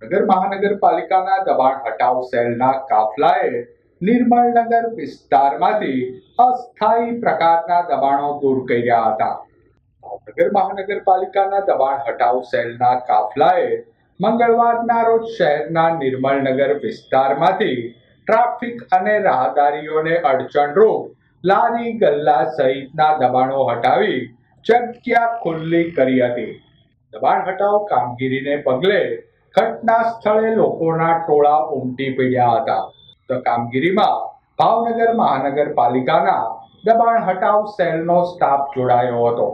ભાવનગર મહાનગરપાલિકાના દબાણ હટાવ સેલના કાફલાએ નિર્મળનગર વિસ્તારમાંથી અસ્થાયી પ્રકારના દબાણો દૂર કર્યા હતા. ભાવનગર મહાનગરપાલિકાના દબાણ હટાવ સેલના કાફલાએ મંગળવારના રોજ શહેરના નિર્મળનગર વિસ્તારમાંથી ટ્રાફિક અને રાહદારીઓને અડચણરૂપ લારી ગલ્લા સહિતના દબાણો હટાવી જગ્યા ખુલ્લી કરી હતી. દબાણ હટાવ કામગીરીને પગલે ઘટના સ્થળે લોકોના ટોળા ઉમટી પડ્યા હતા. તો કામગીરીમાં ભાવનગર મહાનગરપાલિકાના દબાણ હટાવ સેલનો સ્ટાફ જોડાયો હતો.